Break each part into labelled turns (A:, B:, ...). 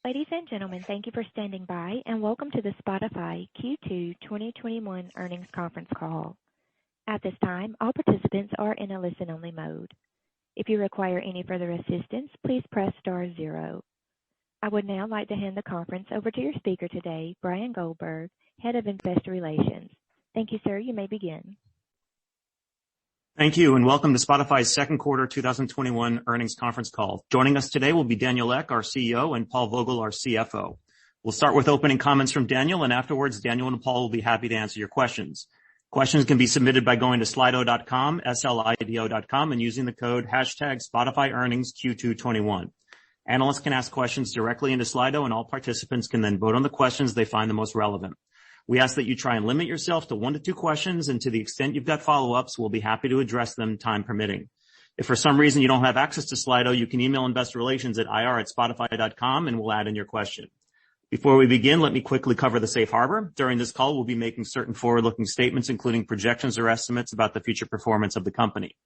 A: Ladies and gentlemen, thank you for standing by, and welcome to the Spotify Q2 2021 earnings conference call. At this time, all participants are in a listen-only mode. If you require any further assistance, please press star 0. I would now like to hand the conference over to your speaker today, Brian Goldberg, Head of Investor Relations. Thank you, sir. You may begin.
B: Thank you, and welcome to Spotify's second quarter 2021 earnings conference call. Joining us today will be Daniel Ek, our CEO, and Paul Vogel, our CFO. We'll start with opening comments from Daniel, and afterwards, Daniel and Paul will be happy to answer your questions. Questions can be submitted by going to slido.com, slido.com, and using the code hashtag SpotifyEarningsQ221. Analysts can ask questions directly into Slido, and all participants can then vote on the questions they find the most relevant. We ask that you try and limit yourself to 1 to 2 questions, and to the extent you've got follow-ups, we'll be happy to address them, time permitting. If for some reason you don't have access to Slido, you can email investor relations at ir@spotify.com, and we'll add in your question. Before we begin, let me quickly cover the safe harbor. During this call, we'll be making certain forward-looking statements, including projections or estimates about the future performance of the company.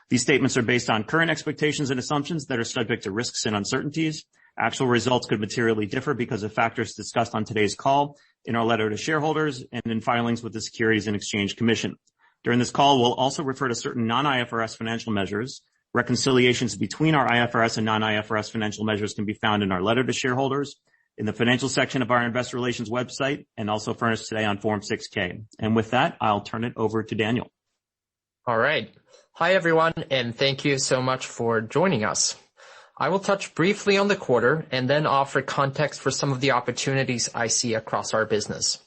B: These statements are based on current expectations and assumptions that are subject to risks and uncertainties. Actual results could materially differ because of factors discussed on today's call, in our letter to shareholders, and in filings with the Securities and Exchange Commission. During this call, we'll also refer to certain non-IFRS financial measures. Reconciliations between our IFRS and non-IFRS financial measures can be found in our letter to shareholders, in the financial section of our investor relations website, and also furnished today on Form 6K. And with that, I'll turn it over to Daniel.
C: All right. Hi, everyone, and thank you so much for joining us. I will touch briefly on the quarter and then offer context for some of the opportunities I see across our business.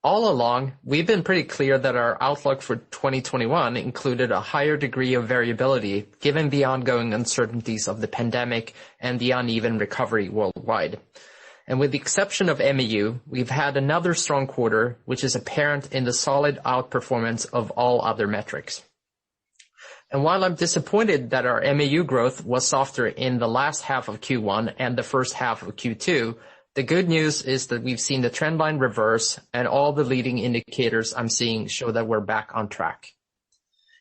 C: All along, we've been pretty clear that our outlook for 2021 included a higher degree of variability given the ongoing uncertainties of the pandemic and the uneven recovery worldwide. And with the exception of MAU, we've had another strong quarter, which is apparent in the solid outperformance of all other metrics. And while I'm disappointed that our MAU growth was softer in the last half of Q1 and the first half of Q2, the good news is that we've seen the trend line reverse, and all the leading indicators I'm seeing show that we're back on track.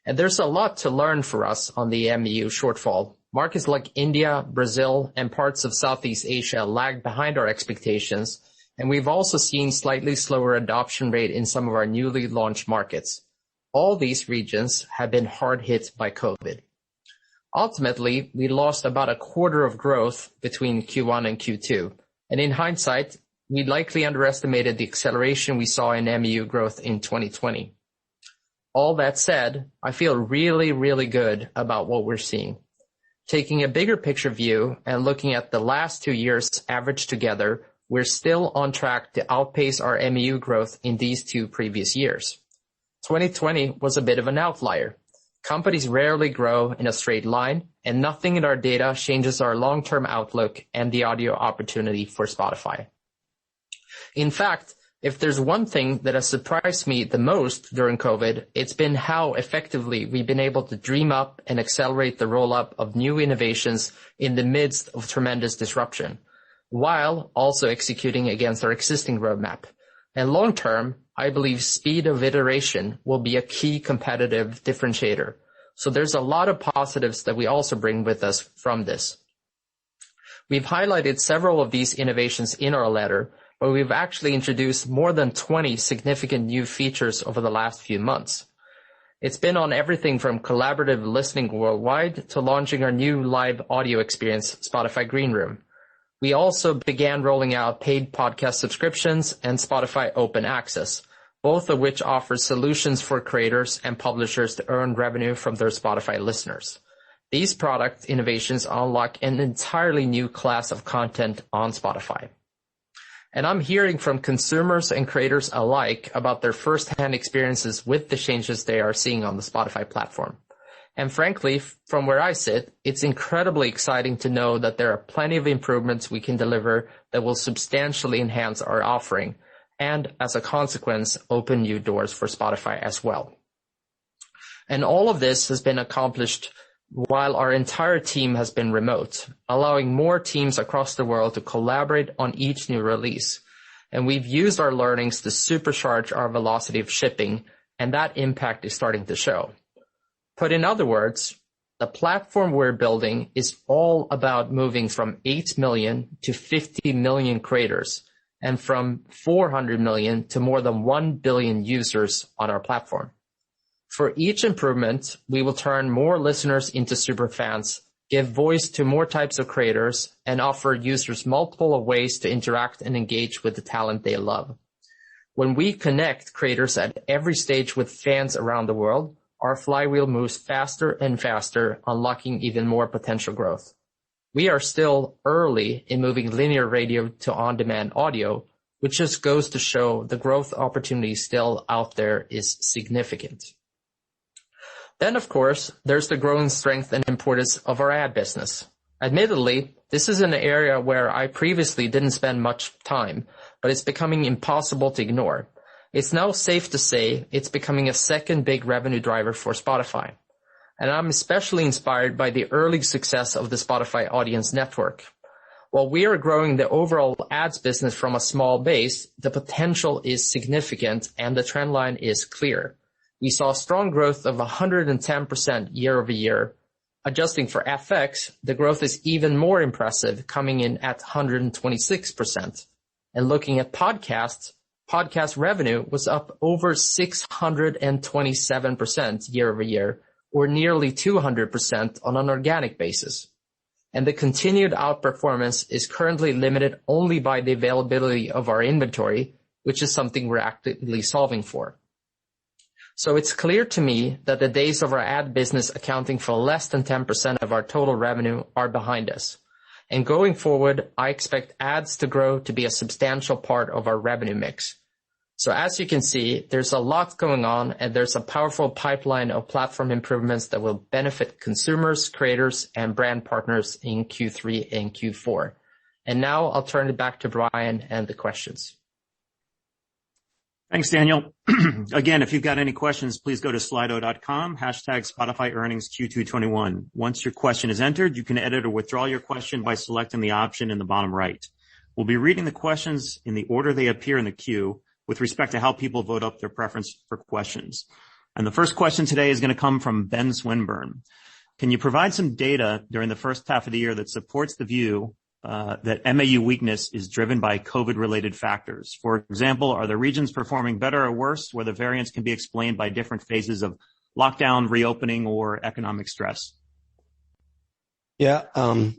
C: And there's a lot to learn for us on the MAU shortfall. Markets like India, Brazil, and parts of Southeast Asia lagged behind our expectations, and we've also seen slightly slower adoption rate in some of our newly launched markets. All these regions have been hard hit by COVID. Ultimately, we lost about a quarter of growth between Q1 and Q2, and in hindsight, we likely underestimated the acceleration we saw in MAU growth in 2020. All that said, I feel really, really good about what we're seeing. Taking a bigger picture view and looking at the last 2 years averaged together, we're still on track to outpace our MAU growth in these 2 previous years. 2020 was a bit of an outlier. Companies rarely grow in a straight line, and nothing in our data changes our long-term outlook and the audio opportunity for Spotify. In fact, if there's one thing that has surprised me the most during COVID, it's been how effectively we've been able to dream up and accelerate the roll-up of new innovations in the midst of tremendous disruption, while also executing against our existing roadmap. And long-term, I believe speed of iteration will be a key competitive differentiator. So there's a lot of positives that we also bring with us from this. We've highlighted several of these innovations in our letter, but we've actually introduced more than 20 significant new features over the last few months. It's been on everything from collaborative listening worldwide to launching our new live audio experience, Spotify Green Room. We also began rolling out paid podcast subscriptions and Spotify Open Access, both of which offer solutions for creators and publishers to earn revenue from their Spotify listeners. These product innovations unlock an entirely new class of content on Spotify. And I'm hearing from consumers and creators alike about their first-hand experiences with the changes they are seeing on the Spotify platform. And frankly, from where I sit, it's incredibly exciting to know that there are plenty of improvements we can deliver that will substantially enhance our offering, and as a consequence, open new doors for Spotify as well. And all of this has been accomplished while our entire team has been remote, allowing more teams across the world to collaborate on each new release. And we've used our learnings to supercharge our velocity of shipping, and that impact is starting to show. Put in other words, the platform we're building is all about moving from 8 million to 50 million creators and from 400 million to more than 1 billion users on our platform. For each improvement, we will turn more listeners into superfans, give voice to more types of creators, and offer users multiple ways to interact and engage with the talent they love. When we connect creators at every stage with fans around the world, our flywheel moves faster and faster, unlocking even more potential growth. We are still early in moving linear radio to on-demand audio, which just goes to show the growth opportunity still out there is significant. Then, of course, there's the growing strength and importance of our ad business. Admittedly, this is an area where I previously didn't spend much time, but it's becoming impossible to ignore. It's now safe to say it's becoming a second big revenue driver for Spotify. And I'm especially inspired by the early success of the Spotify Audience Network. While we are growing the overall ads business from a small base, the potential is significant and the trend line is clear. We saw strong growth of 110% year over year. Adjusting for FX, the growth is even more impressive, coming in at 126%. And looking at podcasts, podcast revenue was up over 627% year over year, or nearly 200% on an organic basis. And the continued outperformance is currently limited only by the availability of our inventory, which is something we're actively solving for. So it's clear to me that the days of our ad business accounting for less than 10% of our total revenue are behind us. And going forward, I expect ads to grow to be a substantial part of our revenue mix. So as you can see, there's a lot going on and there's a powerful pipeline of platform improvements that will benefit consumers, creators, and brand partners in Q3 and Q4. And now I'll turn it back to Brian and the questions.
B: Thanks, Daniel. Again, if you've got any questions, please go to slido.com, #Spotify earnings Q221. Once your question is entered, you can edit or withdraw your question by selecting the option in the bottom right. We'll be reading the questions in the order they appear in the queue with respect to how people vote up their preference for questions. And the first question today is going to come from Ben Swinburne. Can you provide some data during the first half of the year that supports the view that MAU weakness is driven by COVID-related factors? For example, are the regions performing better or worse where the variance can be explained by different phases of lockdown, reopening, or economic stress?
D: Yeah,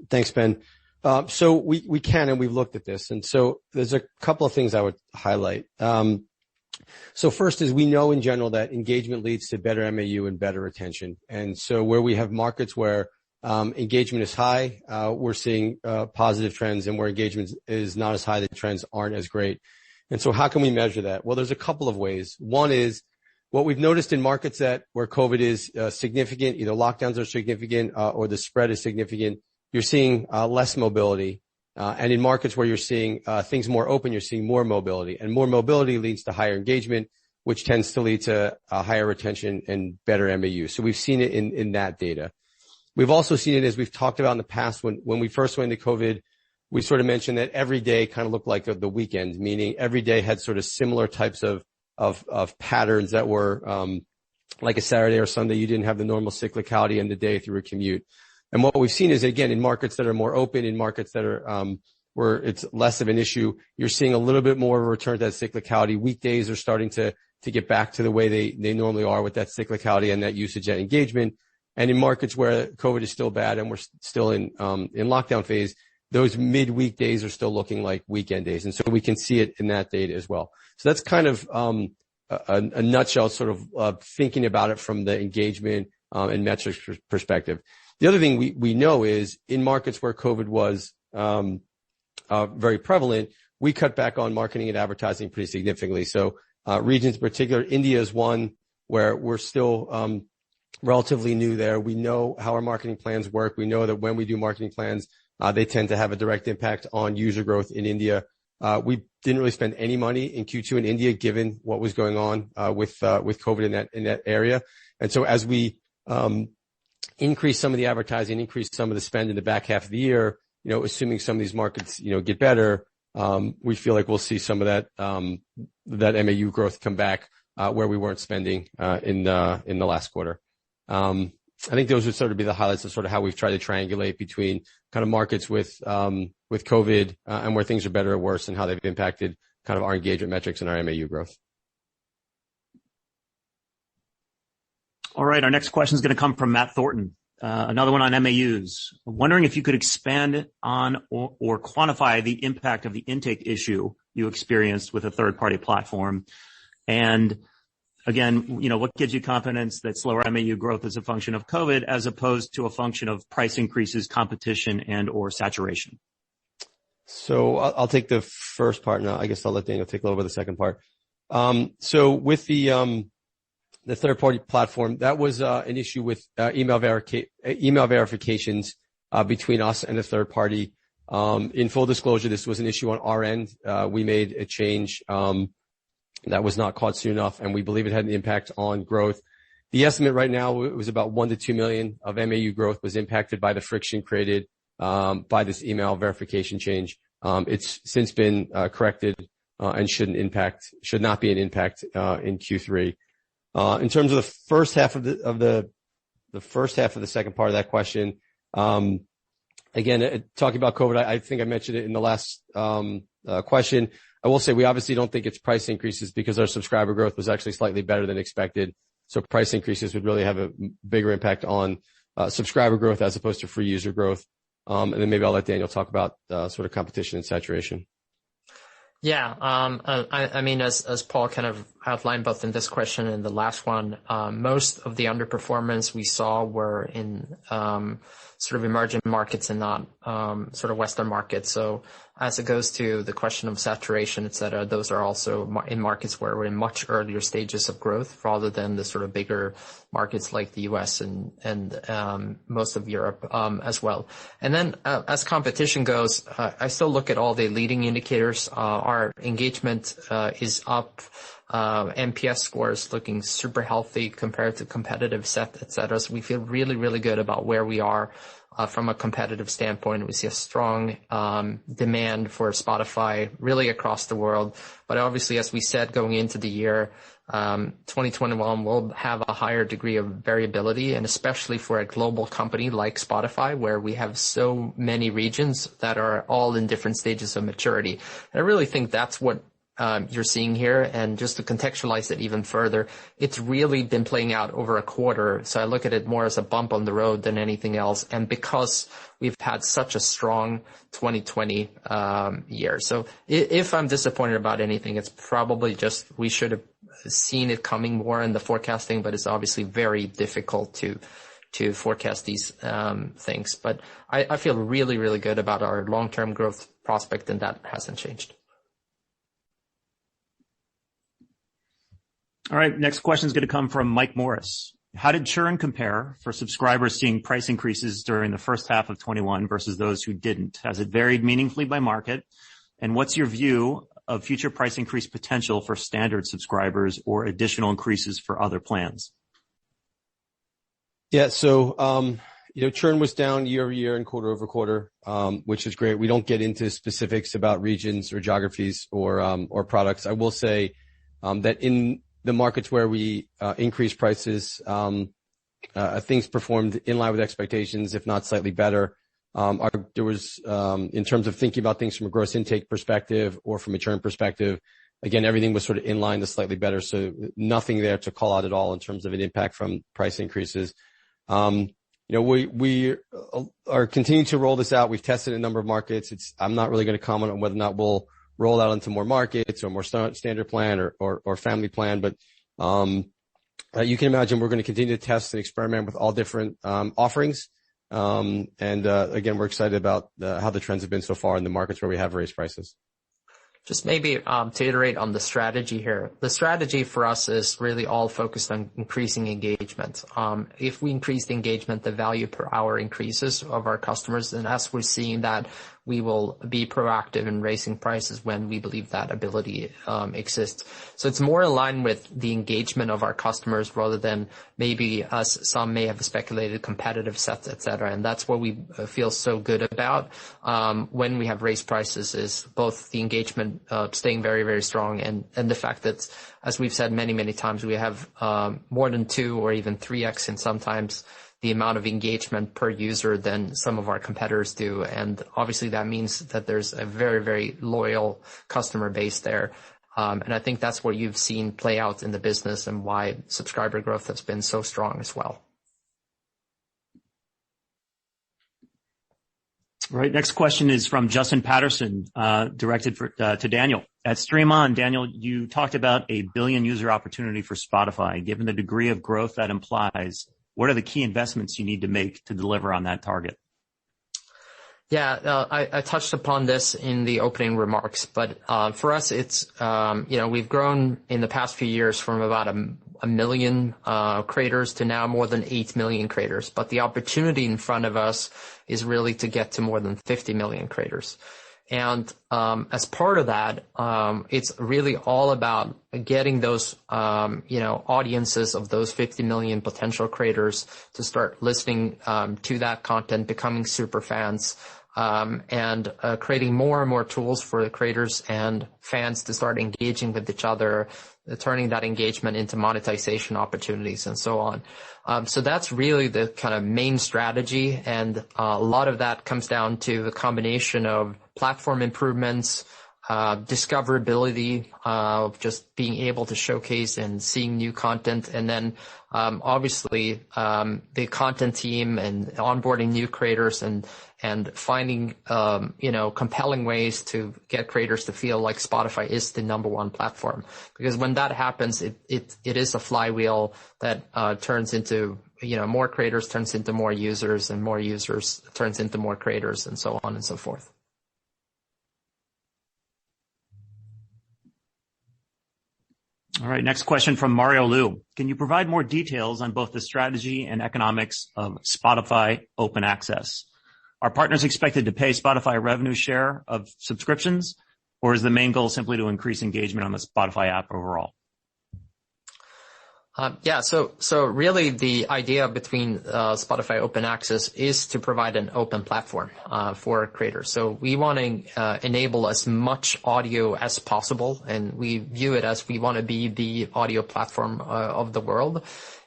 D: thanks, Ben. So we can, and we've looked at this. And so there's a couple of things I would highlight. So first is we know in general that engagement leads to better MAU and better retention. And so where we have markets where engagement is high, we're seeing positive trends, and where engagement is not as high, the trends aren't as great. And so how can we measure that? Well, there's a couple of ways. One is what we've noticed in markets where COVID is significant, either lockdowns are significant or the spread is significant, you're seeing less mobility. And in markets where you're seeing things more open, you're seeing more mobility. And more mobility leads to higher engagement, which tends to lead to higher retention and better MAU. So we've seen it in that data. We've also seen it, as we've talked about in the past, when we first went into COVID, we sort of mentioned that every day kind of looked like the weekend, meaning every day had sort of similar types of patterns that were like a Saturday or Sunday. You didn't have the normal cyclicality in the day through a commute. And what we've seen is, again, in markets that are more open, in markets that are where it's less of an issue, you're seeing a little bit more of a return to that cyclicality. Weekdays are starting to get back to the way they normally are with that cyclicality and that usage and engagement. And in markets where COVID is still bad and we're still in lockdown phase, those midweek days are still looking like weekend days. And so we can see it in that data as well. So that's kind of a nutshell sort of thinking about it from the engagement and metrics perspective. The other thing we know is in markets where COVID was very prevalent, we cut back on marketing and advertising pretty significantly. So regions in particular, India is one where we're still relatively new there. We know how our marketing plans work. We know that when we do marketing plans, they tend to have a direct impact on user growth in India. We didn't really spend any money in Q2 in India, given what was going on with COVID in that area. And so as we increase some of the advertising, increase some of the spend in the back half of the year, assuming some of these markets get better, we feel like we'll see some of that MAU growth come back where we weren't spending in the last quarter. I think those would sort of be the highlights of sort of how we've tried to triangulate between kind of markets with COVID and where things are better or worse and how they've impacted kind of our engagement metrics and our MAU growth.
B: All right. Our next question is going to come from Matt Thornton. Another one on MAUs. Wondering if you could expand on or quantify the impact of the intake issue you experienced with a third-party platform. And again, what gives you confidence that slower MAU growth is a function of COVID as opposed to a function of price increases, competition, and or saturation?
D: So I'll take the first part now. I guess I'll let Daniel take a little bit of the second part. So with the third-party platform, that was an issue with email verifications between us and the third party. In full disclosure, this was an issue on our end. We made a change that was not caught soon enough, and we believe it had an impact on growth. The estimate right now, it was about 1 to 2 million of MAU growth was impacted by the friction created by this email verification change. It's since been corrected and should not be an impact in Q3. In terms of the first half of the second part of that question, again, talking about COVID, I think I mentioned it in the last question. I will say we obviously don't think it's price increases because our subscriber growth was actually slightly better than expected. So price increases would really have a bigger impact on subscriber growth as opposed to free user growth. And then maybe I'll let Daniel talk about sort of competition and saturation.
C: Yeah. I mean, as Paul kind of outlined both in this question and the last one, most of the underperformance we saw were in sort of emerging markets and not sort of Western markets. So as it goes to the question of saturation, et cetera, those are also in markets where we're in much earlier stages of growth rather than the sort of bigger markets like the US and most of Europe as well. And then as competition goes, I still look at all the leading indicators. Our engagement is up. NPS scores looking super healthy compared to competitive set, et cetera. So we feel really, really good about where we are from a competitive standpoint. We see a strong demand for Spotify really across the world. But obviously, as we said, going into the year, 2021 will have a higher degree of variability, and especially for a global company like Spotify, where we have so many regions that are all in different stages of maturity. And I really think that's what you're seeing here. And just to contextualize it even further, it's really been playing out over a quarter. So I look at it more as a bump on the road than anything else. And because we've had such a strong 2020 year. So if I'm disappointed about anything, it's probably just we should have seen it coming more in the forecasting, but it's obviously very difficult to forecast these things. But I feel really, really good about our long-term growth prospect, and that hasn't changed.
B: All right. Next question is going to come from Mike Morris. How did churn compare for subscribers seeing price increases during the first half of 21 versus those who didn't? Has it varied meaningfully by market? And what's your view of future price increase potential for standard subscribers or additional increases for other plans?
D: Yeah. So, churn was down year over year and quarter over quarter, which is great. We don't get into specifics about regions or geographies or products. I will say, that in the markets where we increased prices, things performed in line with expectations, if not slightly better. There was, in terms of thinking about things from a gross intake perspective or from a churn perspective, again, everything was sort of in line to slightly better. So nothing there to call out at all in terms of an impact from price increases. We are continuing to roll this out. We've tested a number of markets. I'm not really going to comment on whether or not we'll roll out into more markets or more standard plan or family plan. But you can imagine we're going to continue to test and experiment with all different offerings. Again, we're excited about how the trends have been so far in the markets where we have raised prices.
C: Just maybe to iterate on the strategy here. The strategy for us is really all focused on increasing engagement. If we increase the engagement, the value per hour increases of our customers. And as we're seeing that, we will be proactive in raising prices when we believe that ability exists. So it's more aligned with the engagement of our customers rather than maybe, as some may have speculated, competitive sets, et cetera. And that's what we feel so good about when we have raised prices, is both the engagement staying very, very strong and the fact that, as we've said many, many times, we have more than 2 or even 3x in sometimes the amount of engagement per user than some of our competitors do. And obviously that means that there's a very, very loyal customer base there. And I think that's what you've seen play out in the business and why subscriber growth has been so strong as well.
B: All right. Next question is from Justin Patterson, directed to Daniel. At Stream On, Daniel, you talked about a billion user opportunity for Spotify. Given the degree of growth that implies, what are the key investments you need to make to deliver on that target?
C: Yeah, I touched upon this in the opening remarks, but for us, it's we've grown in the past few years from about a million creators to now more than 8 million creators. But the opportunity in front of us is really to get to more than 50 million creators. And as part of that, it's really all about getting those audiences of those 50 million potential creators to start listening to that content, becoming super fans. And creating more and more tools for the creators and fans to start engaging with each other, turning that engagement into monetization opportunities and so on. So that's really the kind of main strategy. And a lot of that comes down to the combination of platform improvements, discoverability, of just being able to showcase and seeing new content. And then, obviously, the content team and onboarding new creators and finding, compelling ways to get creators to feel like Spotify is the number one platform. Because when that happens, it is a flywheel that, turns into, more creators turns into more users, and more users turns into more creators, and so on and so forth.
B: All right. Next question from Mario Liu. Can you provide more details on both the strategy and economics of Spotify Open Access? Are partners expected to pay Spotify a revenue share of subscriptions, or is the main goal simply to increase engagement on the Spotify app overall?
C: So really the idea between Spotify Open Access is to provide an open platform for creators. So we want to enable as much audio as possible, and we view it as we want to be the audio platform of the world.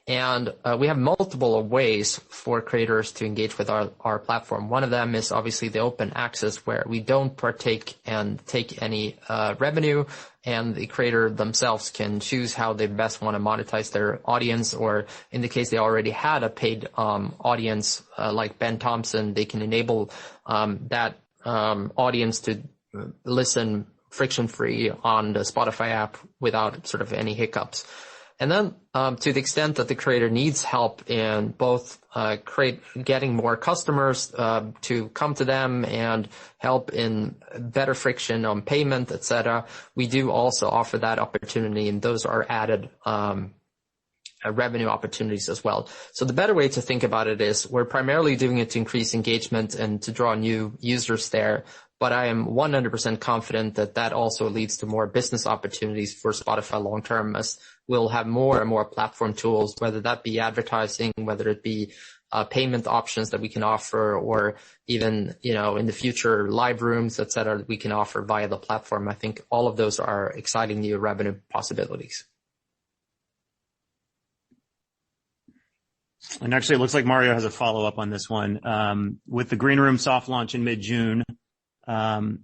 C: And we have multiple ways for creators to engage with our platform. One of them is obviously the open access, where we don't partake and take any revenue, and the creator themselves can choose how they best want to monetize their audience, or in the case they already had a paid audience, like Ben Thompson, they can enable that audience to listen friction-free on the Spotify app without sort of any hiccups. And then, to the extent that the creator needs help in both getting more customers to come to them and help in better friction on payment, etc., we do also offer that opportunity, and those are added revenue opportunities as well. So the better way to think about it is we're primarily doing it to increase engagement and to draw new users there. But I am 100% confident that that also leads to more business opportunities for Spotify long term, as we'll have more and more platform tools, whether that be advertising, whether it be payment options that we can offer, or even, in the future, live rooms, et cetera, that we can offer via the platform. I think all of those are exciting new revenue possibilities.
B: And actually, it looks like Mario has a follow-up on this one. With the Green Room soft launch in mid-June, can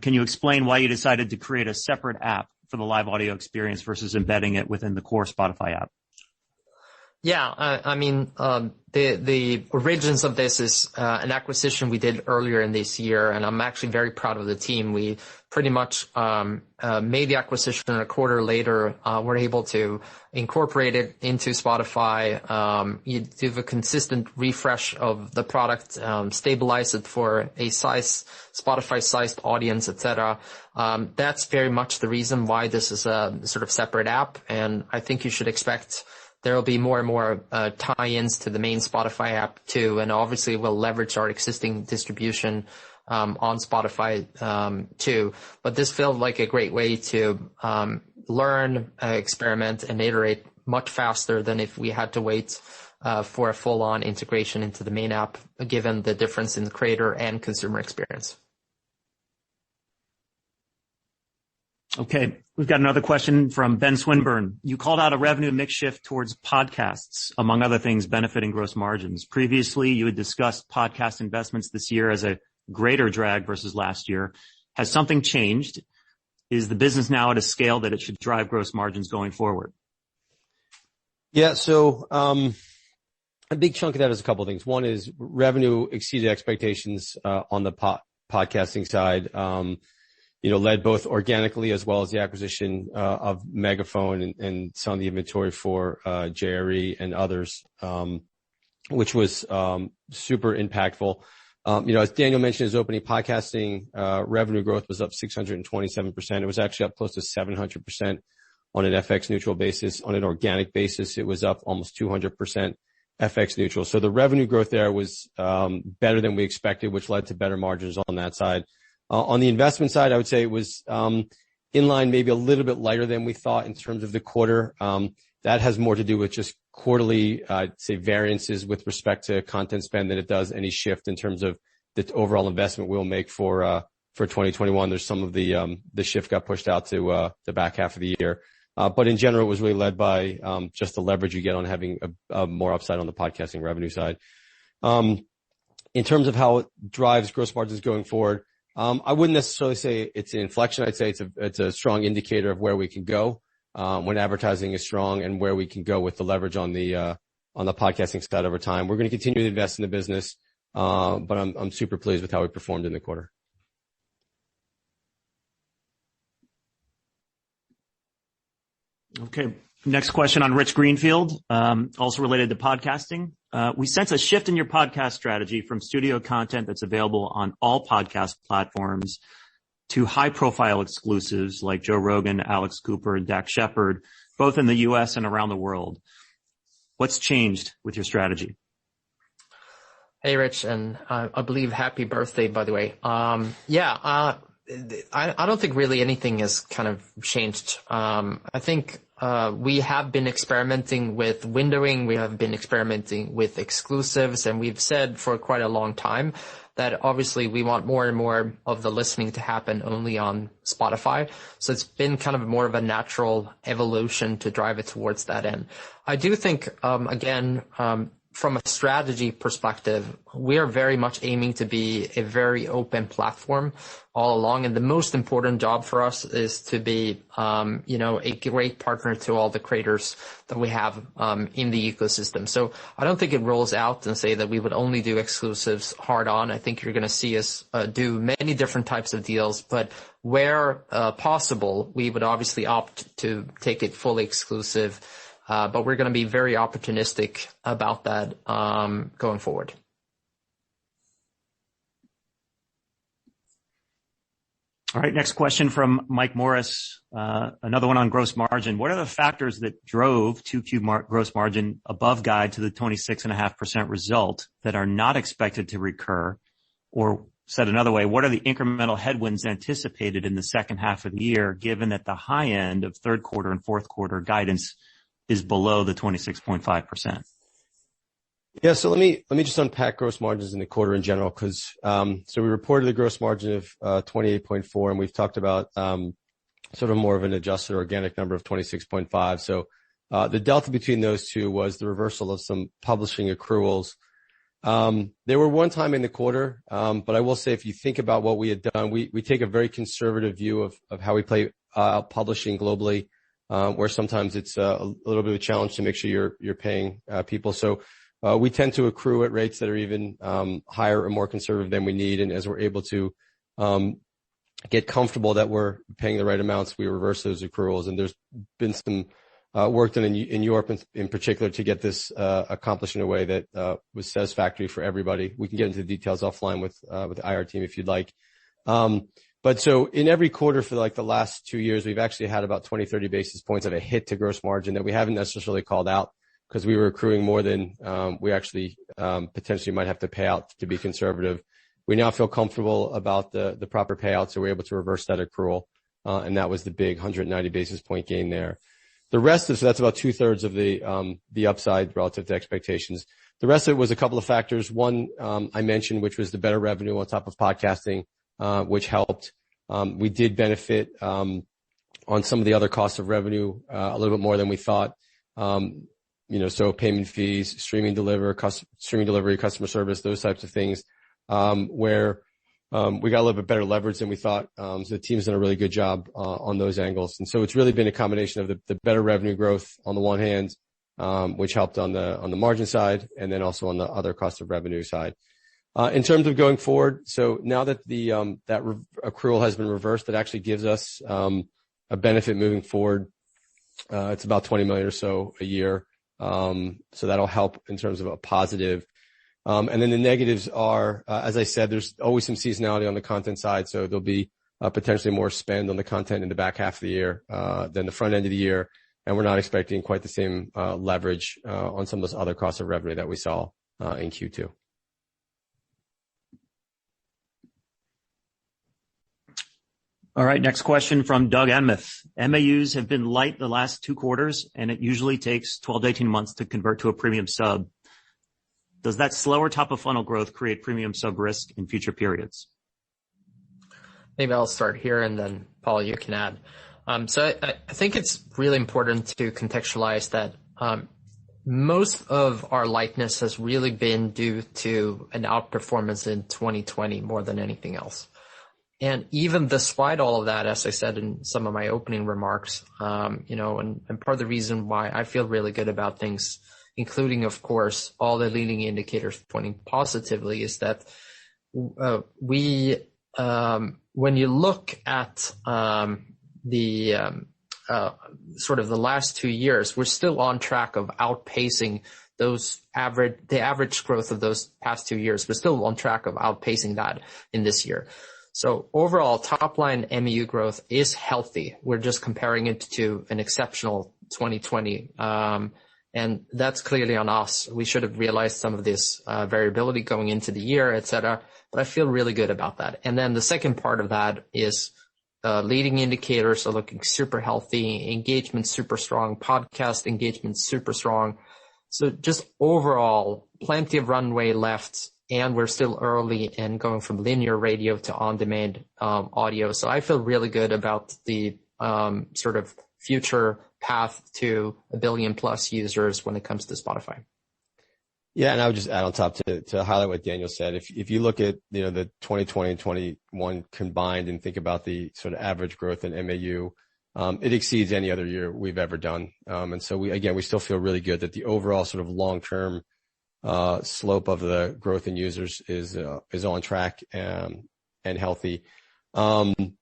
B: you explain why you decided to create a separate app for the live audio experience versus embedding it within the core Spotify app?
C: Yeah, the origins of this is an acquisition we did earlier in this year, and I'm actually very proud of the team. We pretty much made the acquisition a quarter later. We're able to incorporate it into Spotify, you do a consistent refresh of the product, stabilize it for a Spotify-sized audience, etc. That's very much the reason why this is a sort of separate app, and I think you should expect there will be more and more tie-ins to the main Spotify app too, and obviously we'll leverage our existing distribution on Spotify too. But this felt like a great way to learn, experiment, and iterate much faster than if we had to wait for a full-on integration into the main app, given the difference in the creator and consumer experience.
B: Okay. We've got another question from Ben Swinburne. You called out a revenue mix shift towards podcasts, among other things, benefiting gross margins. Previously, you had discussed podcast investments this year as a greater drag versus last year. Has something changed? Is the business now at a scale that it should drive gross margins going forward?
D: Yeah. So, a big chunk of that is a couple of things. One is revenue exceeded expectations, on the podcasting side. Led both organically as well as the acquisition of Megaphone and some of the inventory for JRE and others, which was super impactful. As Daniel mentioned in his opening, podcasting revenue growth was up 627%. It was actually up close to 700% on an FX neutral basis. On an organic basis, it was up almost 200% FX neutral. So the revenue growth there was better than we expected, which led to better margins on that side. On the investment side, I would say it was in line, maybe a little bit lighter than we thought in terms of the quarter. That has more to do with just quarterly, I'd say, variances with respect to content spend than it does any shift in terms of the overall investment we'll make for 2021. There's some of the shift got pushed out to the back half of the year. But in general, it was really led by just the leverage you get on having a more upside on the podcasting revenue side. In terms of how it drives gross margins going forward, I wouldn't necessarily say it's an inflection. I'd say it's a strong indicator of where we can go when advertising is strong and where we can go with the leverage on the podcasting side over time. We're going to continue to invest in the business, but I'm super pleased with how we performed in the quarter.
B: Okay. Next question on Rich Greenfield, also related to podcasting. We sense a shift in your podcast strategy from studio content that's available on all podcast platforms to high-profile exclusives like Joe Rogan, Alex Cooper, and Dak Shepard, both in the U.S. and around the world. What's changed with your strategy?
C: Hey, Rich, and I believe happy birthday, by the way. I don't think really anything has kind of changed. I think we have been experimenting with windowing. We have been experimenting with exclusives, and we've said for quite a long time that obviously we want more and more of the listening to happen only on Spotify. So it's been kind of more of a natural evolution to drive it towards that end. I do think, from a strategy perspective, we are very much aiming to be a very open platform all along. And the most important job for us is to be, a great partner to all the creators that we have, in the ecosystem. So I don't think it rolls out and say that we would only do exclusives hard on. I think you're going to see us, do many different types of deals, but where, possible, we would obviously opt to take it fully exclusive. But we're going to be very opportunistic about that going forward.
B: All right, next question from Mike Morris, another one on gross margin. What are the factors that drove 2Q gross margin above guide to the 26.5% result that are not expected to recur? Or said another way, what are the incremental headwinds anticipated in the second half of the year, given that the high end of third quarter and fourth quarter guidance is below the 26.5%.
D: Yeah, so let me just unpack gross margins in the quarter in general, because so we reported a gross margin of 28.4, and we've talked about sort of more of an adjusted organic number of 26.5. So the delta between those two was the reversal of some publishing accruals. They were one time in the quarter, but I will say if you think about what we had done, we take a very conservative view of how we play publishing globally. Where sometimes it's a little bit of a challenge to make sure you're paying people. So we tend to accrue at rates that are even higher or more conservative than we need. And as we're able to get comfortable that we're paying the right amounts, we reverse those accruals. And there's been some work done in Europe in particular to get this accomplished in a way that was satisfactory for everybody. We can get into the details offline with the IR team if you'd like. But so in every quarter for like the last 2 years, we've actually had about 20, 30 basis points of a hit to gross margin that we haven't necessarily called out because we were accruing more than we actually potentially might have to pay out to be conservative. We now feel comfortable about the proper payout, so we're able to reverse that accrual, and that was the big 190 basis point gain there. The rest of so that's about 2/3 of the upside relative to expectations. The rest of it was a couple of factors. One I mentioned, which was the better revenue on top of podcasting. Which helped. We did benefit on some of the other costs of revenue, a little bit more than we thought. So payment fees, streaming delivery, customer service, those types of things, where we got a little bit better leverage than we thought. So the team's done a really good job on those angles. And so it's really been a combination of the better revenue growth on the one hand, which helped on the margin side, and then also on the other cost of revenue side. In terms of going forward, so now that accrual has been reversed, that actually gives us a benefit moving forward. It's about $20 million or so a year. So that'll help in terms of a positive. And then the negatives are, as I said, there's always some seasonality on the content side. So there'll be potentially more spend on the content in the back half of the year than the front end of the year. And we're not expecting quite the same leverage on some of those other costs of revenue that we saw in Q2.
B: All right, next question from Doug Enmuth. MAUs have been light the last 2 quarters, and it usually takes 12 to 18 months to convert to a premium sub. Does that slower top of funnel growth create premium sub risk in future periods?
C: Maybe I'll start here, and then Paul, you can add. So I think it's really important to contextualize that most of our lightness has really been due to an outperformance in 2020 more than anything else. And even despite all of that, as I said in some of my opening remarks, and part of the reason why I feel really good about things, including, of course, all the leading indicators pointing positively, is that when you look at the last 2 years, we're still on track of outpacing the average growth of those past 2 years. We're still on track of outpacing that in this year. So overall, top line MAU growth is healthy. We're just comparing it to an exceptional 2020. And that's clearly on us. We should have realized some of this variability going into the year, et cetera. But I feel really good about that. And then the second part of that is leading indicators are looking super healthy, engagement super strong, podcast engagement super strong. So just overall, plenty of runway left. And we're still early in going from linear radio to on-demand audio. So I feel really good about the sort of future path to 1 billion plus users when it comes to Spotify.
D: Yeah, and I would just add on top to highlight what Daniel said. If you look at the 2020 and 21 combined and think about the sort of average growth in MAU, it exceeds any other year we've ever done. And so we still feel really good that the overall sort of long-term slope of the growth in users is on track and healthy. And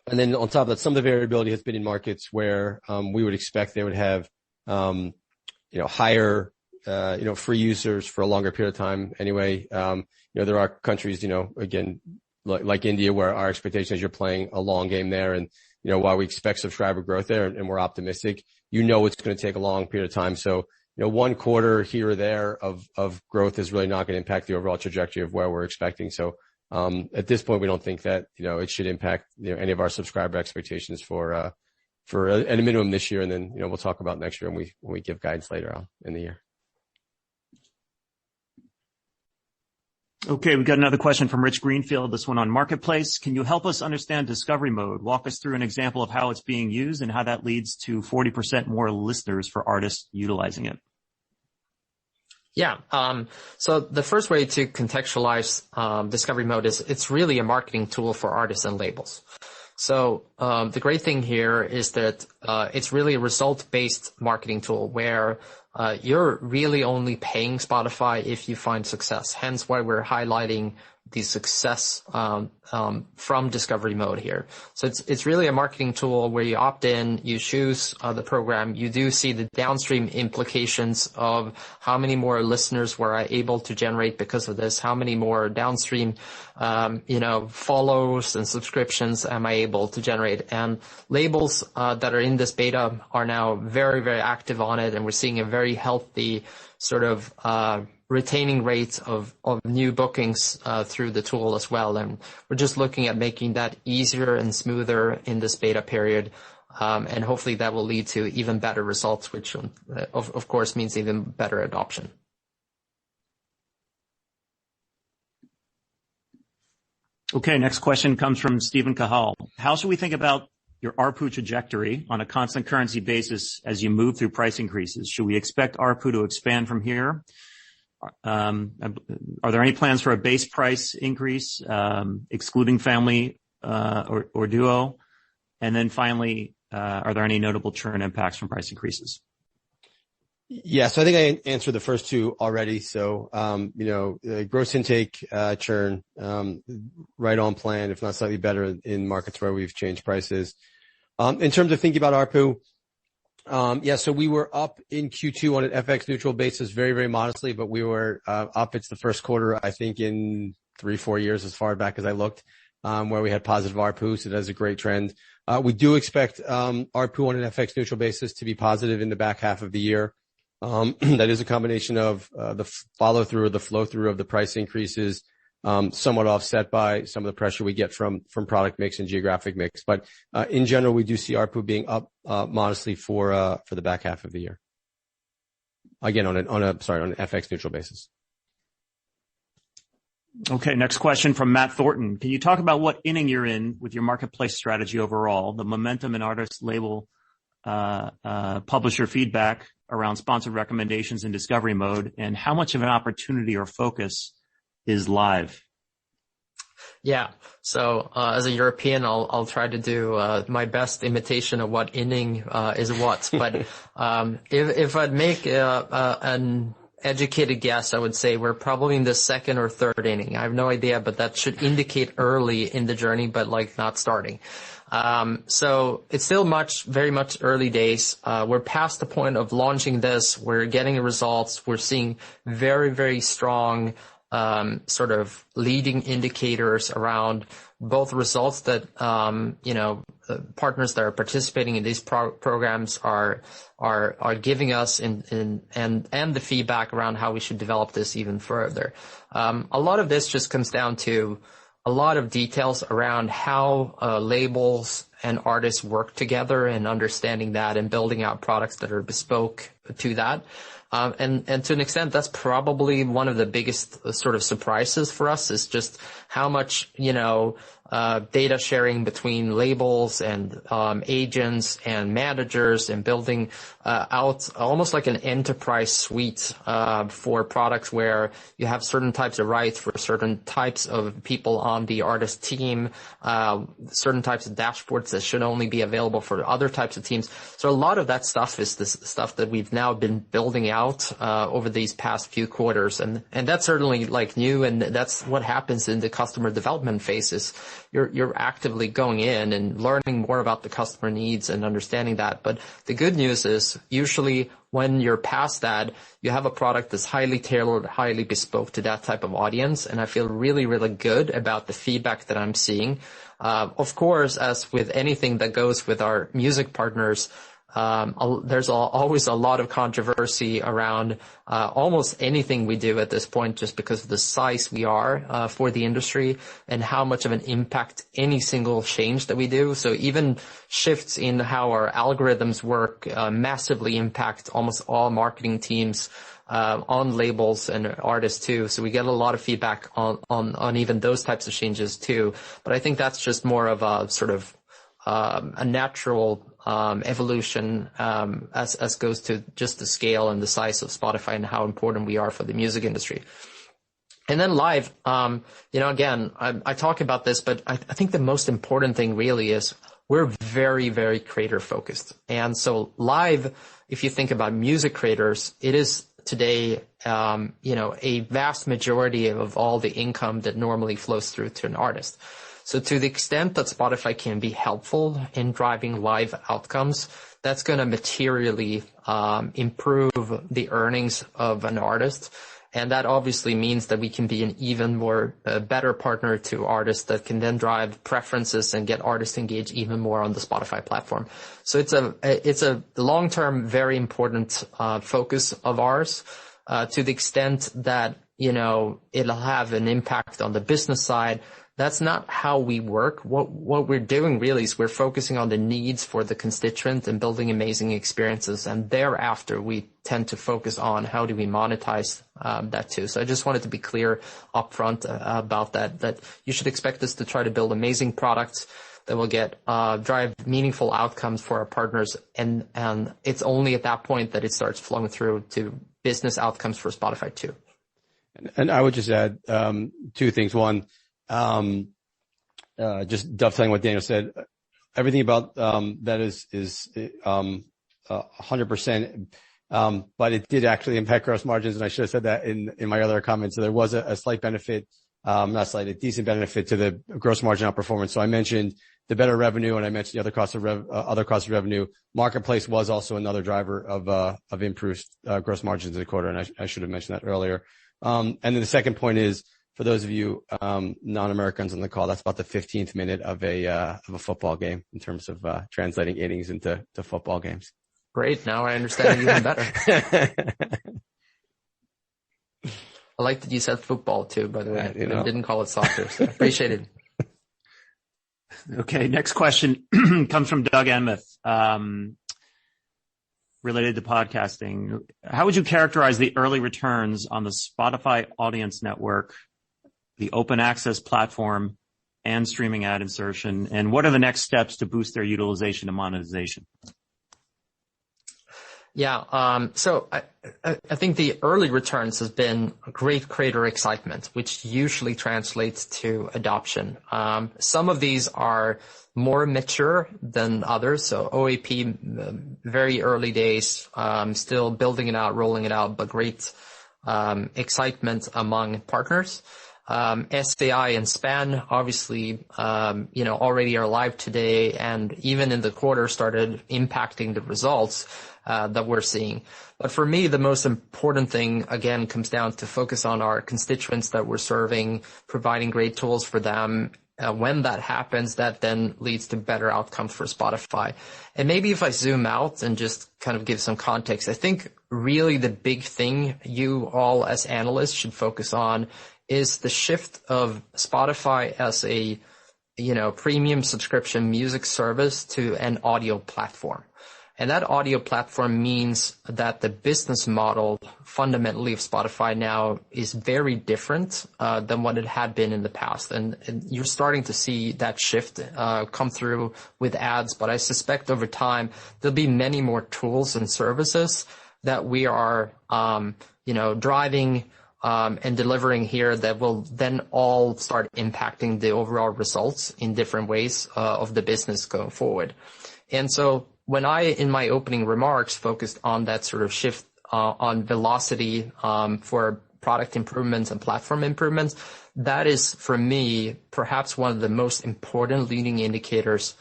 D: then on top of that, some of the variability has been in markets where we would expect they would have higher free users for a longer period of time. Anyway, there are countries again like India where our expectation is you're playing a long game there, and while we expect subscriber growth there and we're optimistic, it's going to take a long period of time. So 1 quarter here or there of growth is really not going to impact the overall trajectory of where we're expecting. So at this point, we don't think that it should impact any of our subscriber expectations for at a minimum this year, and then we'll talk about next year when we give guidance later on in the year.
B: Okay, we've got another question from Rich Greenfield, this one on Marketplace. Can you help us understand discovery mode? Walk us through an example of how it's being used and how that leads to 40% more listeners for artists utilizing it.
C: Yeah. So the first way to contextualize discovery mode is it's really a marketing tool for artists and labels. So the great thing here is that it's really a result-based marketing tool where you're really only paying Spotify if you find success. Hence why we're highlighting the success from discovery mode here. So it's really a marketing tool where you opt in, you choose the program, you do see the downstream implications of how many more listeners were I able to generate because of this, how many more downstream follows and subscriptions am I able to generate. And labels that are in this beta are now very, very active on it, and we're seeing a very healthy sort of retaining rates of new bookings through the tool as well. And we're just looking at making that easier and smoother in this beta period. And hopefully that will lead to even better results, which of course means even better adoption.
B: Okay, next question comes from Stephen Cahal. How should we think about your ARPU trajectory on a constant currency basis as you move through price increases? Should we expect ARPU to expand from here? Are there any plans for a base price increase, excluding family or duo? And then finally, are there any notable churn impacts from price increases?
D: Yeah, so I think I answered the first two already. So, gross intake, churn, right on plan, if not slightly better in markets where we've changed prices. In terms of thinking about ARPU, so we were up in Q2 on an FX neutral basis, very, very modestly, but we were up. It's the first quarter, I think, in 3-4 years, as far back as I looked, where we had positive ARPU. So that's a great trend. We do expect ARPU on an FX neutral basis to be positive in the back half of the year. That is a combination of the follow through or the flow through of the price increases, somewhat offset by some of the pressure we get from product mix and geographic mix. But in general, we do see ARPU being up modestly for the back half of the year. Again, on an FX neutral basis.
B: Okay, next question from Matt Thornton. Can you talk about what inning you're in with your marketplace strategy overall, the momentum and artist label publisher feedback around sponsored recommendations in discovery mode, and how much of an opportunity or focus is live?
C: Yeah. So, as a European, I'll try to do, my best imitation of what inning, is what. But, if I'd make, an educated guess, I would say we're probably in the second or third inning. I have no idea, but that should indicate early in the journey, but like not starting. So it's still very much early days. We're past the point of launching this. We're getting results. We're seeing very, very strong, sort of leading indicators around both results that, partners that are participating in these programs are giving us and the feedback around how we should develop this even further. A lot of this just comes down to a lot of details around how labels and artists work together and understanding that and building out products that are bespoke to that. And to an extent, that's probably one of the biggest sort of surprises for us, is just how much, data sharing between labels and agents and managers, and building out almost like an enterprise suite for products where you have certain types of rights for certain types of people on the artist team, certain types of dashboards that should only be available for other types of teams. So a lot of that stuff is this stuff that we've now been building out over these past few quarters, and that's certainly like new, and that's what happens in the customer development phases. You're actively going in and learning more about the customer needs and understanding that. But the good news is, usually when you're past that, you have a product that's highly tailored, highly bespoke to that type of audience, and I feel really, really good about the feedback that I'm seeing. Of course, as with anything that goes with our music partners, there's always a lot of controversy around almost anything we do at this point, just because of the size we are for the industry and how much of an impact any single change that we do. So even shifts in how our algorithms work massively impact almost all marketing teams on labels and artists too. So we get a lot of feedback on even those types of changes too. But I think that's just more of a sort of a natural evolution as goes to just the scale and the size of Spotify and how important we are for the music industry. And then live, again, I talk about this, but I think the most important thing really is we're very, very creator focused. And so live, if you think about music creators, it is today, a vast majority of all the income that normally flows through to an artist. So to the extent that Spotify can be helpful in driving live outcomes, that's going to materially improve the earnings of an artist. And that obviously means that we can be an even more better partner to artists that can then drive preferences and get artists engaged even more on the Spotify platform. So it's a long-term, very important focus of ours, to the extent that, it'll have an impact on the business side. That's not how we work. What we're doing really is we're focusing on the needs for the constituent and building amazing experiences. And thereafter, we tend to focus on how do we monetize that too. So I just wanted to be clear upfront about that you should expect us to try to build amazing products that will drive meaningful outcomes for our partners. And it's only at that point that it starts flowing through to business outcomes for Spotify too.
D: And I would just add, two things. One, just dovetailing what Daniel said, everything about, that is 100%. But it did actually impact gross margins, and I should have said that in my other comments. So there was a slight benefit, a decent benefit to the gross margin outperformance. So I mentioned the better revenue, and I mentioned the other costs of revenue. Marketplace was also another driver of improved gross margins in the quarter, and I should have mentioned that earlier. And then the second point is, for those of you non-Americans on the call, that's about the 15th minute of a football game in terms of translating innings into football games.
C: Great. Now I understand it even better. I like that you said football too, by the way. I didn't call it soccer, so appreciate it.
B: Okay, next question comes from Doug Enmuth, related to podcasting. How would you characterize the early returns on the Spotify Audience Network, the open access platform, and streaming ad insertion? And what are the next steps to boost their utilization and monetization?
C: Yeah, so I think the early returns has been great creator excitement, which usually translates to adoption. Some of these are more mature than others. So OAP, very early days, still building it out, rolling it out, but great excitement among partners. SAI and Span obviously, already are live today, and even in the quarter started impacting the results that we're seeing. But for me, the most important thing, again, comes down to focus on our constituents that we're serving, providing great tools for them. When that happens, that then leads to better outcomes for Spotify. And maybe if I zoom out and just kind of give some context, I think really the big thing you all as analysts should focus on is the shift of Spotify as a, premium subscription music service to an audio platform. And that audio platform means that the business model fundamentally of Spotify now is very different than what it had been in the past. And you're starting to see that shift come through with ads. But I suspect over time, there'll be many more tools and services that we are, driving and delivering here that will then all start impacting the overall results in different ways of the business going forward. And so when I, in my opening remarks, focused on that sort of shift on velocity for product improvements and platform improvements, that is, for me, perhaps one of the most important leading indicators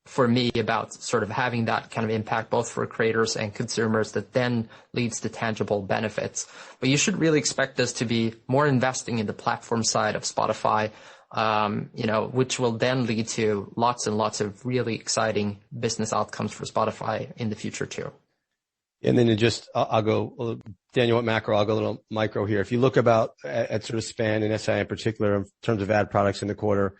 C: for me about sort of having that kind of impact both for creators and consumers that then leads to tangible benefits. But you should really expect us to be more investing in the platform side of Spotify, which will then lead to lots and lots of really exciting business outcomes for Spotify in the future too.
D: And then I'll go, Daniel went macro, I'll go a little micro here. If you look at sort of Span and SI in particular in terms of ad products in the quarter,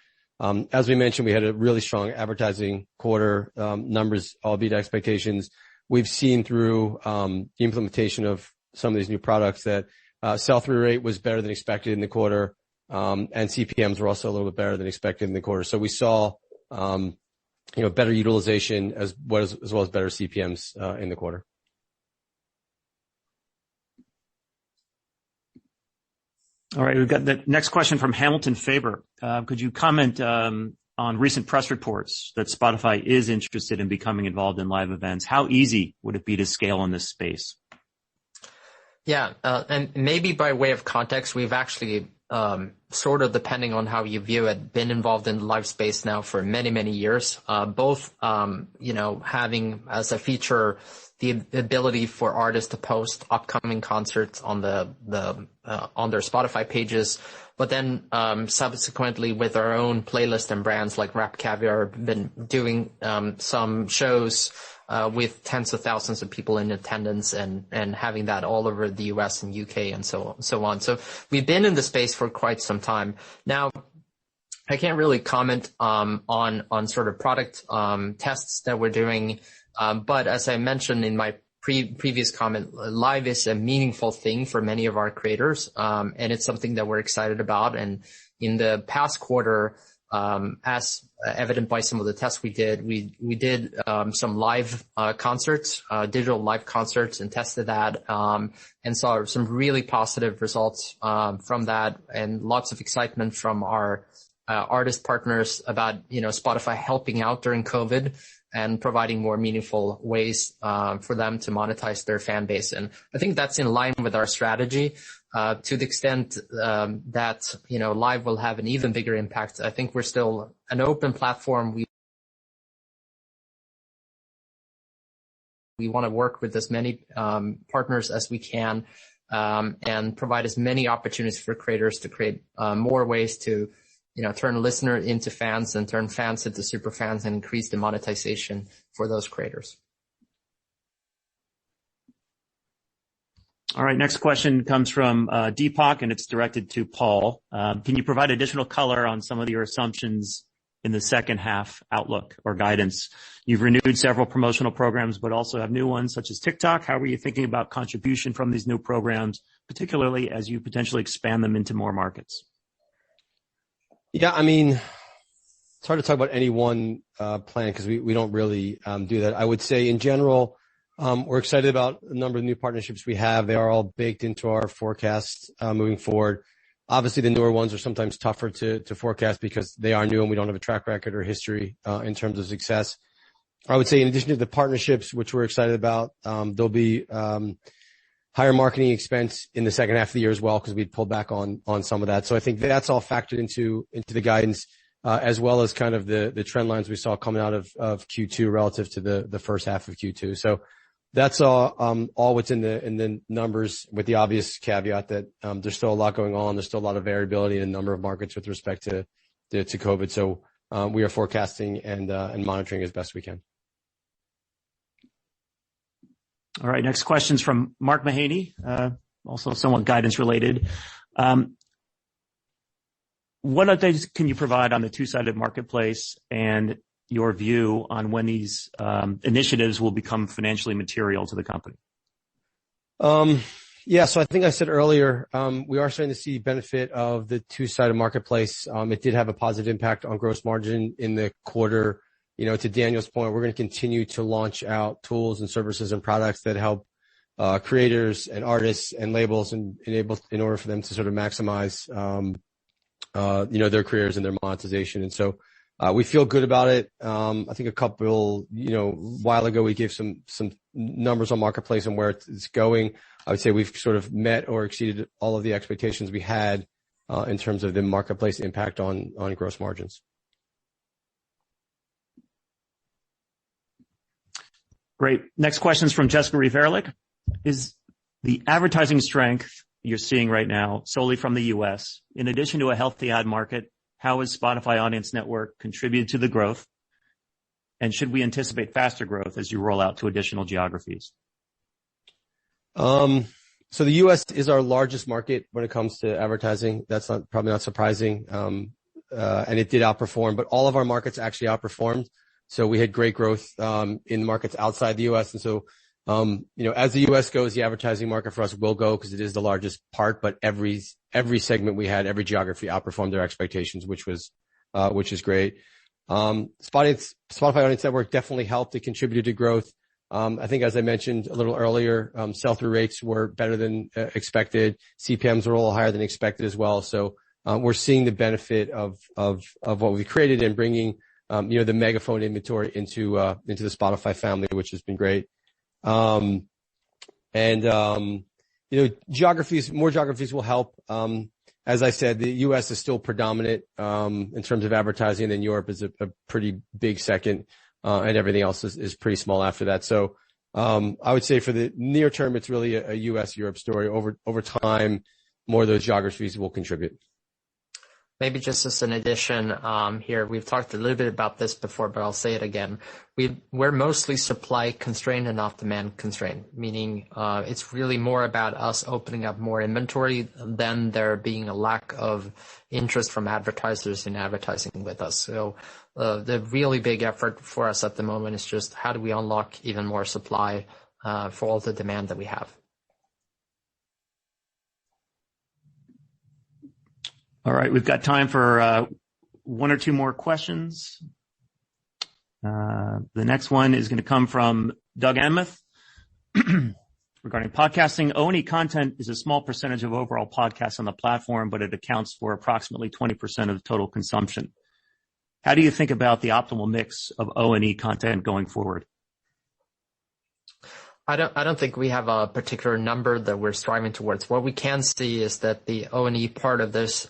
D: as we mentioned, we had a really strong advertising quarter, numbers all beat expectations. We've seen through the implementation of some of these new products that sell-through rate was better than expected in the quarter. And CPMs were also a little bit better than expected in the quarter. So we saw, better utilization as well as better CPMs in the quarter.
B: All right, we've got the next question from Hamilton Faber. Could you comment on recent press reports that Spotify is interested in becoming involved in live events? How easy would it be to scale in this space?
C: Yeah, and maybe by way of context, we've actually sort of, depending on how you view it, been involved in the live space now for many, many years, both, having as a feature the ability for artists to post upcoming concerts on on their Spotify pages, but then subsequently with our own playlist and brands like Rap Caviar, been doing some shows with tens of thousands of people in attendance and having that all over the US and UK and so on. So we've been in the space for quite some time. Now, I can't really comment on sort of product tests that we're doing, but as I mentioned in my previous comment, live is a meaningful thing for many of our creators, and it's something that we're excited about. And in the past quarter, as evident by some of the tests we did, we did some live concerts, digital live concerts, and tested that, and saw some really positive results from that, and lots of excitement from our artist partners about Spotify helping out during COVID and providing more meaningful ways for them to monetize their fan base. And I think that's in line with our strategy. To the extent that live will have an even bigger impact, I think we're still an open platform. We want to work with as many partners as we can, and provide as many opportunities for creators to create more ways to turn listener into fans and turn fans into super fans and increase the monetization for those creators.
B: All right, next question comes from Deepak, and it's directed to Paul. Can you provide additional color on some of your assumptions in the second half outlook or guidance? You've renewed several promotional programs, but also have new ones such as TikTok. How are you thinking about contribution from these new programs, particularly as you potentially expand them into more markets?
D: Yeah, I mean, it's hard to talk about any one plan because we don't really do that. I would say in general, we're excited about a number of new partnerships we have. They are all baked into our forecast moving forward. Obviously, the newer ones are sometimes tougher to forecast because they are new and we don't have a track record or history in terms of success. I would say in addition to the partnerships, which we're excited about, there'll be higher marketing expense in the second half of the year as well because we'd pulled back on some of that. So I think that's all factored into the guidance, as well as kind of the trend lines we saw coming out of Q2 relative to the first half of Q2. So that's all what's in the numbers, with the obvious caveat that there's still a lot going on. There's still a lot of variability in a number of markets with respect to COVID. So we are forecasting and monitoring as best we can.
B: All right, next question's from Mark Mahaney, also somewhat guidance related. What updates can you provide on the Two-Sided Marketplace and your view on when these initiatives will become financially material to the company?
D: Yeah, so I think I said earlier, we are starting to see benefit of the Two-Sided Marketplace. It did have a positive impact on gross margin in the quarter. To Daniel's point, we're going to continue to launch out tools and services and products that help creators and artists and labels in order for them to sort of maximize their careers and their monetization. And so we feel good about it. I think a while ago we gave some numbers on Marketplace and where it's going. I would say we've sort of met or exceeded all of the expectations we had in terms of the Marketplace impact on gross margins.
B: Great. Next question is from Jessica Reeve-Erlich. Is the advertising strength you're seeing right now solely from the U.S.? In addition to a healthy ad market, how has Spotify Audience Network contributed to the growth? And should we anticipate faster growth as you roll out to additional geographies?
D: So the U.S. is our largest market when it comes to advertising. That's probably not surprising. And it did outperform, but all of our markets actually outperformed. So we had great growth in markets outside the U.S. And so, as the U.S. goes, the advertising market for us will go because it is the largest part. But every segment we had, every geography outperformed their expectations, which is great. Spotify Audience Network definitely helped. It contributed to growth. I think, as I mentioned a little earlier, sell-through rates were better than expected. CPMs were a little higher than expected as well. So we're seeing the benefit of what we created and bringing the megaphone inventory into the Spotify family, which has been great. More geographies will help. As I said, the U.S. is still predominant in terms of advertising, and then Europe is a pretty big second, and everything else is pretty small after that. So I would say for the near term, it's really a U.S.-Europe story. Over time, more of those geographies will contribute.
C: Maybe just as an addition here, we've talked a little bit about this before, but I'll say it again. We're mostly supply constrained and not demand constrained, meaning it's really more about us opening up more inventory than there being a lack of interest from advertisers in advertising with us. So the really big effort for us at the moment is just how do we unlock even more supply for all the demand that we have.
B: All right, we've got time for one or two more questions. The next one is going to come from Doug Emmeth regarding podcasting. O&E content is a small percentage of overall podcasts on the platform, but it accounts for approximately 20% of total consumption. How do you think about the optimal mix of O&E content going forward?
C: I don't think we have a particular number that we're striving towards. What we can see is that the O&E part of this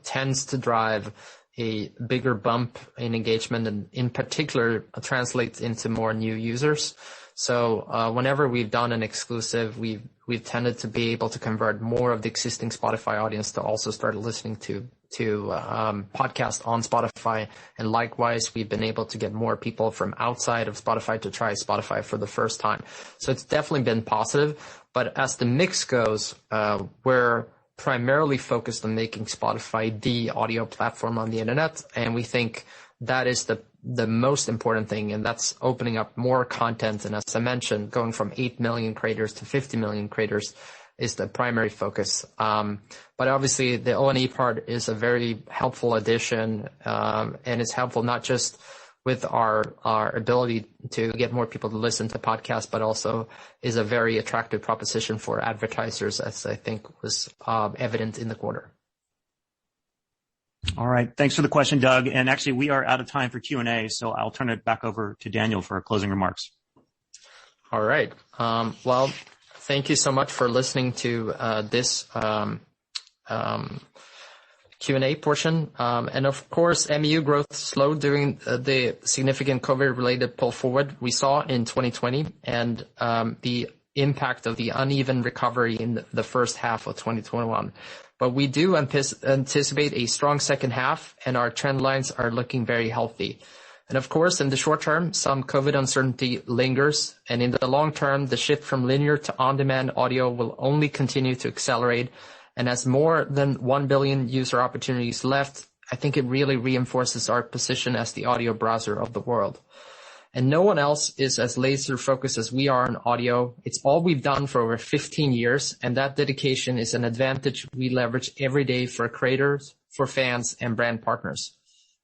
C: tends to drive a bigger bump in engagement, and in particular translates into more new users. So whenever we've done an exclusive, we've tended to be able to convert more of the existing Spotify audience to also start listening to podcasts on Spotify. And likewise, we've been able to get more people from outside of Spotify to try Spotify for the first time. So it's definitely been positive. But as the mix goes, we're primarily focused on making Spotify the audio platform on the internet. And we think that is the most important thing. And that's opening up more content. And as I mentioned, going from 8 million creators to 50 million creators is the primary focus. But obviously the O&E part is a very helpful addition, and it's helpful not just with our ability to get more people to listen to podcasts, but also is a very attractive proposition for advertisers, as I think was evident in the quarter.
B: All right. Thanks for the question, Doug. And actually, we are out of time for Q&A, so I'll turn it back over to Daniel for closing remarks.
C: All right. Well, thank you so much for listening to this Q&A portion. And of course, MAU growth slowed during the significant COVID-related pull forward we saw in 2020 and the impact of the uneven recovery in the first half of 2021. But we do anticipate a strong second half, and our trend lines are looking very healthy. And of course, in the short term, some COVID uncertainty lingers, and in the long term, the shift from linear to on-demand audio will only continue to accelerate. And as more than 1 billion user opportunities left, I think it really reinforces our position as the audio browser of the world. And no one else is as laser focused as we are on audio. It's all we've done for over 15 years, and that dedication is an advantage we leverage every day for creators, for fans, and brand partners.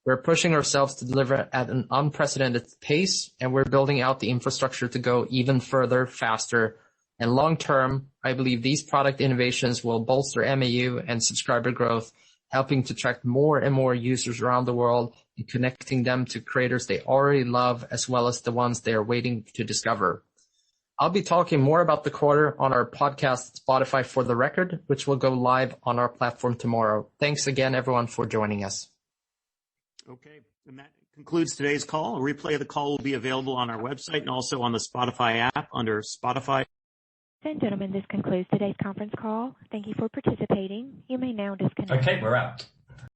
C: We're pushing ourselves to deliver at an unprecedented pace, and we're building out the infrastructure to go even further, faster. And long term, I believe these product innovations will bolster MAU and subscriber growth, helping to attract more and more users around the world and connecting them to creators they already love, as well as the ones they are waiting to discover. I'll be talking more about the quarter on our podcast, Spotify for the Record, which will go live on our platform tomorrow. Thanks again, everyone, for joining us.
B: Okay, and that concludes today's call. A replay of the call will be available on our website and also on the Spotify app under Spotify.
A: Ladies and gentlemen, this concludes today's conference call. Thank you for participating. You may now disconnect.
E: Okay, we're out.